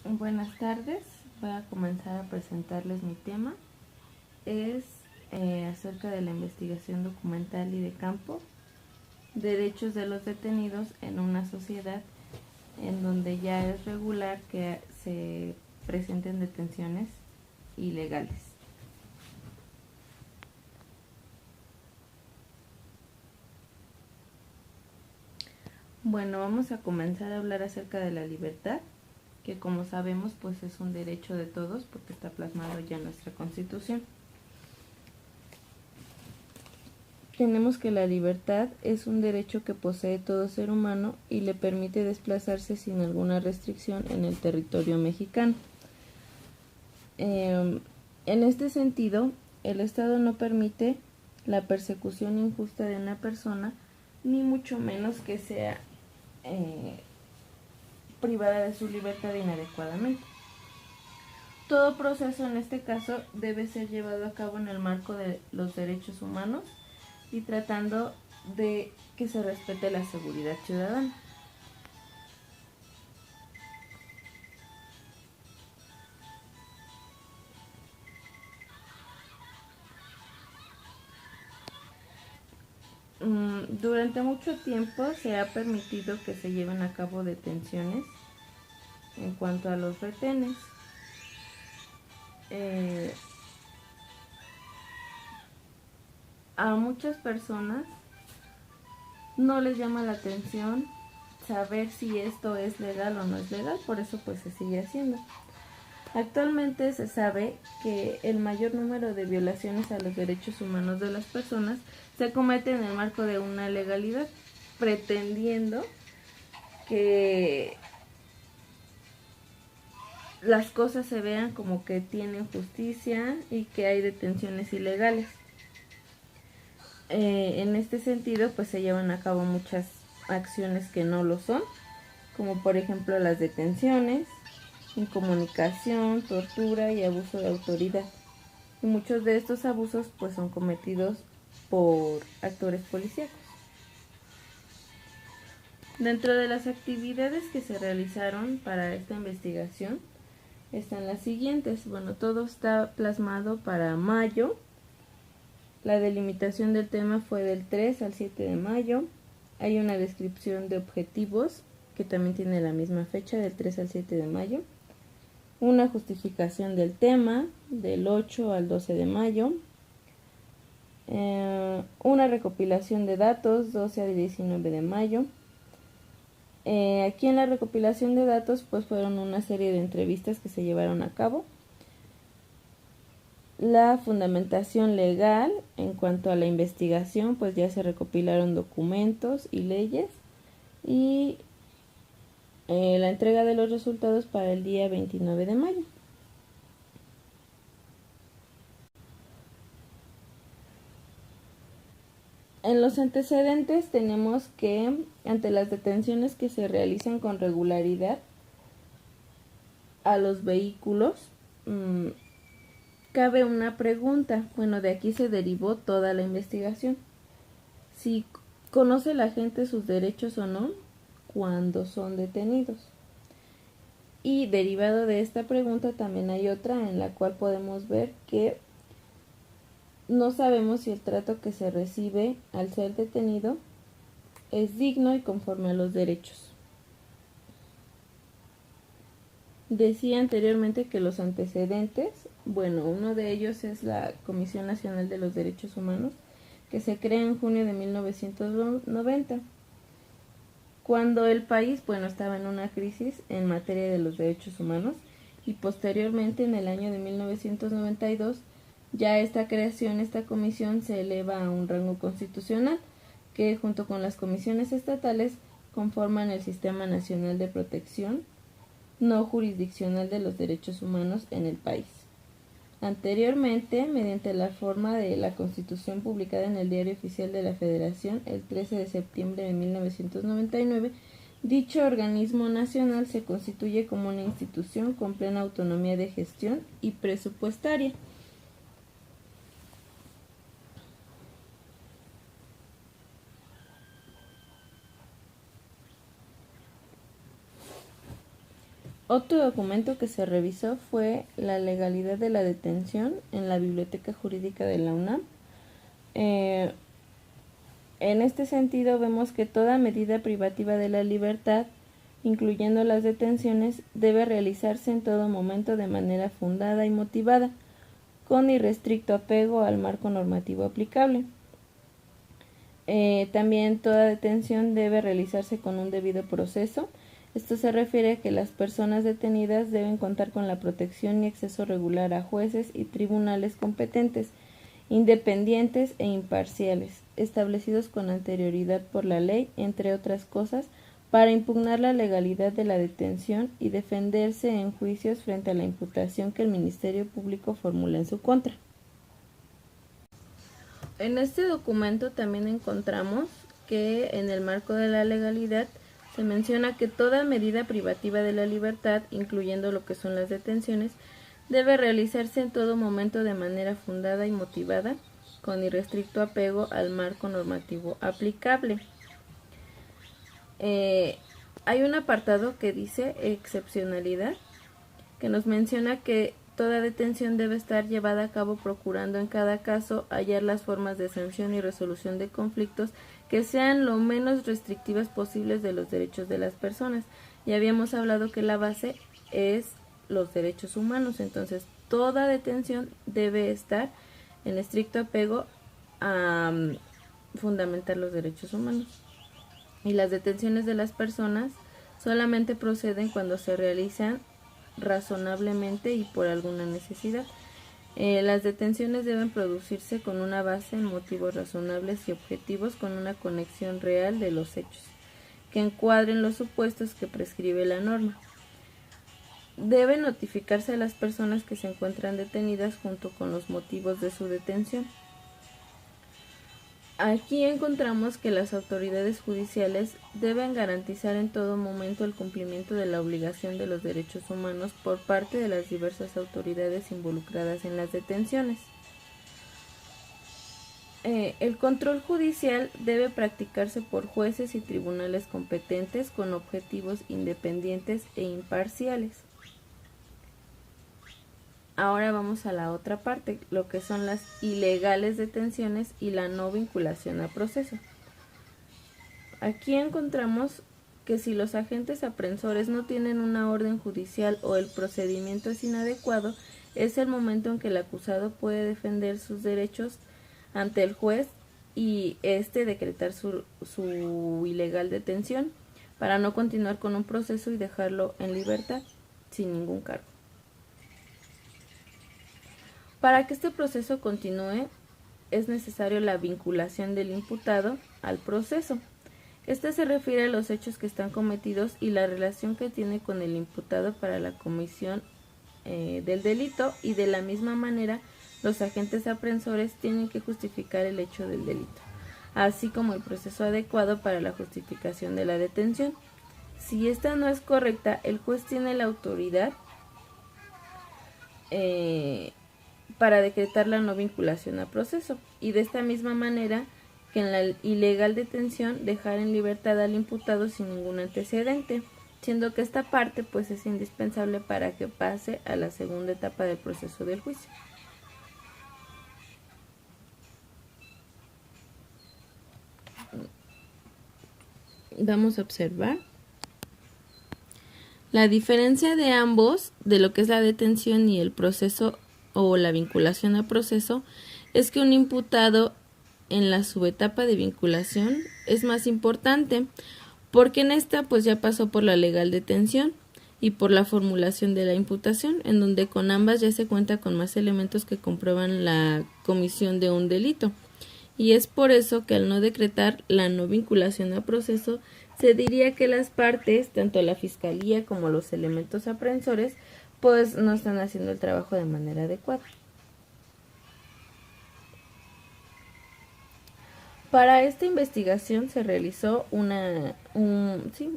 Buenas tardes, voy a comenzar a presentarles mi tema. Es acerca de la investigación documental y de campo, derechos de los detenidos en una sociedad en donde ya es regular que se presenten detenciones ilegales. Bueno, vamos a comenzar a hablar acerca de la libertad, que como sabemos pues es un derecho de todos porque está plasmado ya en nuestra Constitución. Tenemos que la libertad es un derecho que posee todo ser humano y le permite desplazarse sin alguna restricción en el territorio mexicano. En este sentido, el Estado no permite la persecución injusta de una persona, ni mucho menos que sea privada de su libertad inadecuadamente. Todo proceso en este caso debe ser llevado a cabo en el marco de los derechos humanos y tratando de que se respete la seguridad ciudadana. Durante mucho tiempo se ha permitido que se lleven a cabo detenciones en cuanto a los retenes. A muchas personas no les llama la atención saber si esto es legal o no es legal, por eso pues se sigue haciendo. Actualmente se sabe que el mayor número de violaciones a los derechos humanos de las personas se comete en el marco de una legalidad, pretendiendo que las cosas se vean como que tienen justicia y que hay detenciones ilegales. En este sentido, pues se llevan a cabo muchas acciones que no lo son, como por ejemplo las detenciones, incomunicación, tortura y abuso de autoridad. Y muchos de estos abusos pues son cometidos por actores policíacos. Dentro de las actividades que se realizaron para esta investigación están las siguientes. Bueno, todo está plasmado para mayo. La delimitación del tema fue del 3 al 7 de mayo. Hay una descripción de objetivos que también tiene la misma fecha, del 3 al 7 de mayo. Una justificación del tema del 8 al 12 de mayo. Una recopilación de datos 12 al 19 de mayo. Aquí en la recopilación de datos pues fueron una serie de entrevistas que se llevaron a cabo. La fundamentación legal en cuanto a la investigación, pues ya se recopilaron documentos y leyes y la entrega de los resultados para el día 29 de mayo. En los antecedentes tenemos que ante las detenciones que se realizan con regularidad a los vehículos, cabe una pregunta. Bueno, de aquí se derivó toda la investigación. Si conoce la gente sus derechos o no cuando son detenidos. Y derivado de esta pregunta también hay otra en la cual podemos ver que no sabemos si el trato que se recibe al ser detenido es digno y conforme a los derechos. Decía anteriormente que los antecedentes, bueno, uno de ellos es la Comisión Nacional de los Derechos Humanos, que se crea en junio de 1990, cuando el país, bueno, estaba en una crisis en materia de los derechos humanos, y posteriormente en el año de 1992 ya esta creación, esta comisión se eleva a un rango constitucional que junto con las comisiones estatales conforman el Sistema Nacional de Protección no jurisdiccional de los derechos humanos en el país. Anteriormente, mediante la forma de la Constitución publicada en el Diario Oficial de la Federación el 13 de septiembre de 1999, dicho organismo nacional se constituye como una institución con plena autonomía de gestión y presupuestaria. Otro documento que se revisó fue la legalidad de la detención en la Biblioteca Jurídica de la UNAM. En este sentido vemos que toda medida privativa de la libertad, incluyendo las detenciones, debe realizarse en todo momento de manera fundada y motivada, con irrestricto apego al marco normativo aplicable. También toda detención debe realizarse con un debido proceso. Esto se refiere a que las personas detenidas deben contar con la protección y acceso regular a jueces y tribunales competentes, independientes e imparciales, establecidos con anterioridad por la ley, entre otras cosas, para impugnar la legalidad de la detención y defenderse en juicios frente a la imputación que el Ministerio Público formula en su contra. En este documento también encontramos que en el marco de la legalidad se menciona que toda medida privativa de la libertad, incluyendo lo que son las detenciones, debe realizarse en todo momento de manera fundada y motivada, con irrestricto apego al marco normativo aplicable. Hay un apartado que dice excepcionalidad, que nos menciona que toda detención debe estar llevada a cabo procurando en cada caso hallar las formas de sanción y resolución de conflictos que sean lo menos restrictivas posibles de los derechos de las personas. Ya habíamos hablado que la base es los derechos humanos, entonces toda detención debe estar en estricto apego a fundamentar los derechos humanos. Y las detenciones de las personas solamente proceden cuando se realizan razonablemente y por alguna necesidad. Las detenciones deben producirse con una base en motivos razonables y objetivos, con una conexión real de los hechos, que encuadren los supuestos que prescribe la norma. Debe notificarse a las personas que se encuentran detenidas junto con los motivos de su detención. Aquí encontramos que las autoridades judiciales deben garantizar en todo momento el cumplimiento de la obligación de los derechos humanos por parte de las diversas autoridades involucradas en las detenciones. El control judicial debe practicarse por jueces y tribunales competentes con objetivos independientes e imparciales. Ahora vamos a la otra parte, lo que son las ilegales detenciones y la no vinculación a proceso. Aquí encontramos que si los agentes aprensores no tienen una orden judicial o el procedimiento es inadecuado, es el momento en que el acusado puede defender sus derechos ante el juez y decretar su ilegal detención para no continuar con un proceso y dejarlo en libertad sin ningún cargo. Para que este proceso continúe, es necesario la vinculación del imputado al proceso. Este se refiere a los hechos que están cometidos y la relación que tiene con el imputado para la comisión del delito, y de la misma manera los agentes aprensores tienen que justificar el hecho del delito, así como el proceso adecuado para la justificación de la detención. Si esta no es correcta, el juez tiene la autoridad para decretar la no vinculación a proceso, y de esta misma manera que en la ilegal detención dejar en libertad al imputado sin ningún antecedente, siendo que esta parte pues es indispensable para que pase a la segunda etapa del proceso del juicio. Vamos a observar la diferencia de ambos, de lo que es la detención y el proceso o la vinculación a proceso, es que un imputado en la subetapa de vinculación es más importante, porque en esta pues ya pasó por la legal detención y por la formulación de la imputación, en donde con ambas ya se cuenta con más elementos que comprueban la comisión de un delito. Y es por eso que al no decretar la no vinculación a proceso, se diría que las partes, tanto la fiscalía como los elementos aprensores, pues no están haciendo el trabajo de manera adecuada. Para esta investigación se realizó una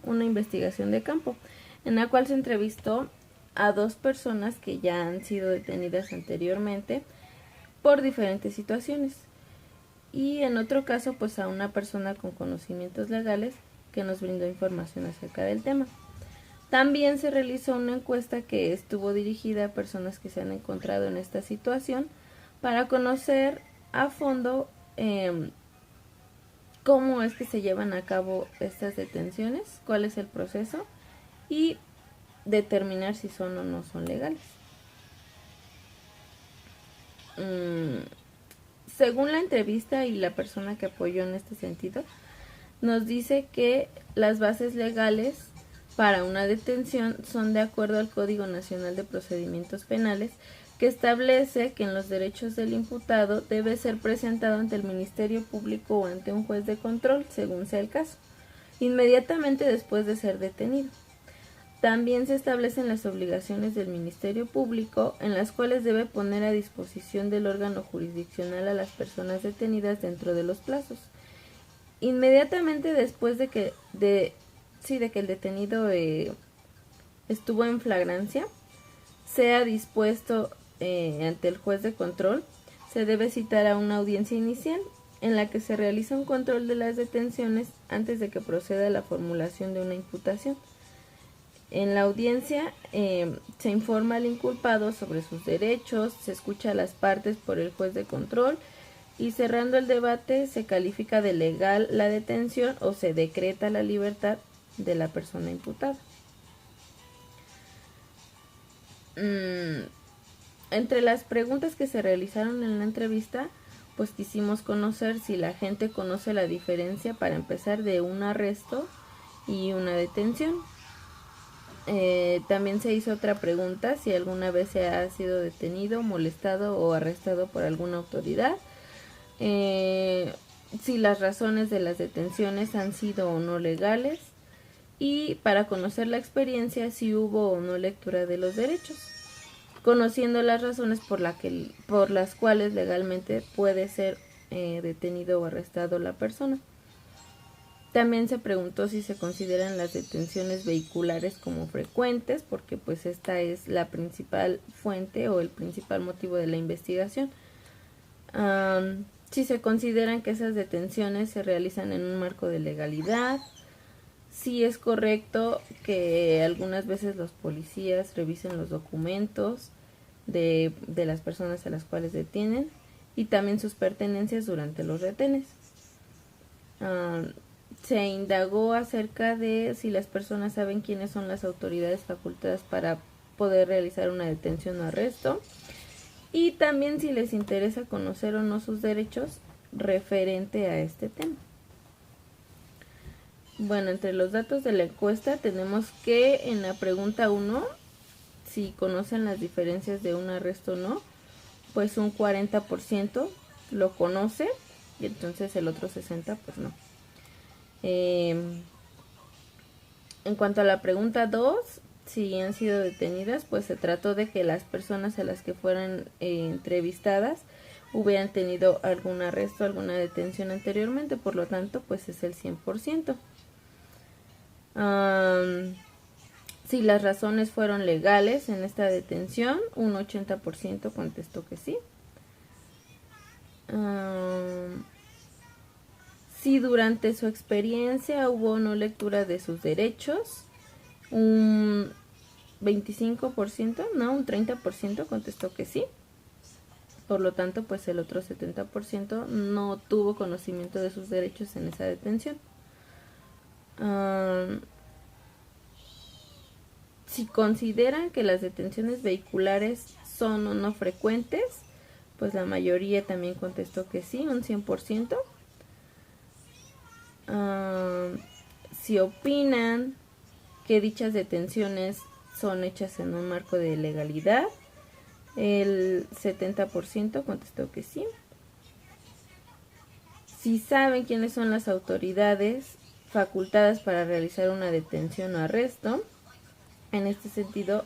investigación de campo, en la cual se entrevistó a 2 personas que ya han sido detenidas anteriormente por diferentes situaciones, y en otro caso pues a una persona con conocimientos legales que nos brindó información acerca del tema. También se realizó una encuesta que estuvo dirigida a personas que se han encontrado en esta situación para conocer a fondo cómo es que se llevan a cabo estas detenciones, cuál es el proceso y determinar si son o no son legales. Según la entrevista y la persona que apoyó en este sentido, nos dice que las bases legales para una detención son de acuerdo al Código Nacional de Procedimientos Penales, que establece que en los derechos del imputado debe ser presentado ante el Ministerio Público o ante un juez de control, según sea el caso, inmediatamente después de ser detenido. También se establecen las obligaciones del Ministerio Público, en las cuales debe poner a disposición del órgano jurisdiccional a las personas detenidas dentro de los plazos. Inmediatamente después de que el detenido estuvo en flagrancia, sea dispuesto ante el juez de control, se debe citar a una audiencia inicial en la que se realiza un control de las detenciones antes de que proceda la formulación de una imputación. En la audiencia se informa al inculpado sobre sus derechos, se escucha a las partes por el juez de control y cerrando el debate se califica de legal la detención o se decreta la libertad de la persona imputada. Entre las preguntas que se realizaron en la entrevista, pues quisimos conocer si la gente conoce la diferencia, para empezar, de un arresto y una detención. También se hizo otra pregunta, si alguna vez se ha sido detenido, molestado o arrestado por alguna autoridad, si las razones de las detenciones han sido o no legales, y para conocer la experiencia, si hubo o no lectura de los derechos, conociendo las razones por las cuales legalmente puede ser detenido o arrestado la persona. También se preguntó si se consideran las detenciones vehiculares como frecuentes, porque pues esta es la principal fuente o el principal motivo de la investigación. Si se consideran que esas detenciones se realizan en un marco de legalidad, si es correcto que algunas veces los policías revisen los documentos de las personas a las cuales detienen y también sus pertenencias durante los retenes. Se indagó acerca de si las personas saben quiénes son las autoridades facultadas para poder realizar una detención o arresto, y también si les interesa conocer o no sus derechos referente a este tema. Bueno, entre los datos de la encuesta tenemos que en la pregunta 1, si conocen las diferencias de un arresto o no, pues un 40% lo conoce y entonces el otro 60% pues no. En cuanto a la pregunta 2, si han sido detenidas, pues se trató de que las personas a las que fueran entrevistadas hubieran tenido algún arresto, alguna detención anteriormente, por lo tanto pues es el 100%. Si las razones fueron legales en esta detención, un 80% contestó que sí. Si durante su experiencia hubo o no lectura de sus derechos, un 25%, no, un 30% contestó que sí. Por lo tanto, pues el otro 70% no tuvo conocimiento de sus derechos en esa detención. Si consideran que las detenciones vehiculares son o no frecuentes, pues la mayoría también contestó que sí, un 100%. Si opinan que dichas detenciones son hechas en un marco de legalidad, el 70% contestó que sí. Si saben quiénes son las autoridades facultadas para realizar una detención o arresto, en este sentido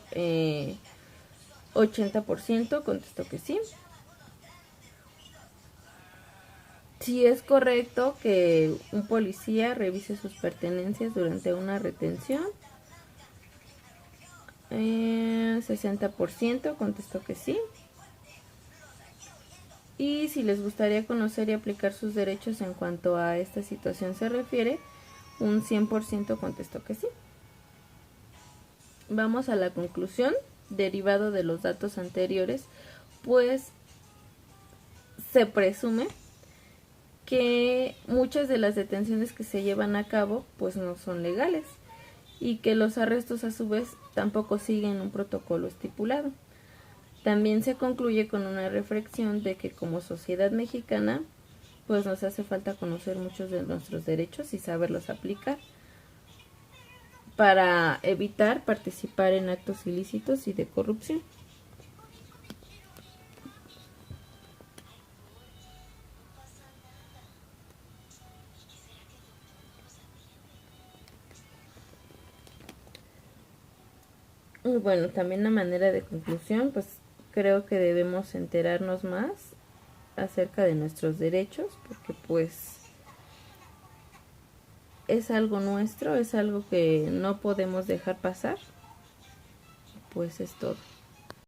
80% contestó que sí. Si es correcto que un policía revise sus pertenencias durante una retención, 60% contestó que sí. Y si les gustaría conocer y aplicar sus derechos en cuanto a esta situación se refiere, un 100% contestó que sí. vamos a la conclusión, derivado de los datos anteriores, pues se presume que muchas de las detenciones que se llevan a cabo pues no son legales y que los arrestos a su vez tampoco siguen un protocolo estipulado. También se concluye con una reflexión de que como sociedad mexicana pues nos hace falta conocer muchos de nuestros derechos y saberlos aplicar para evitar participar en actos ilícitos y de corrupción. Y bueno, también a manera de conclusión, pues creo que debemos enterarnos más acerca de nuestros derechos, porque pues es algo nuestro, es algo que no podemos dejar pasar. Pues es todo.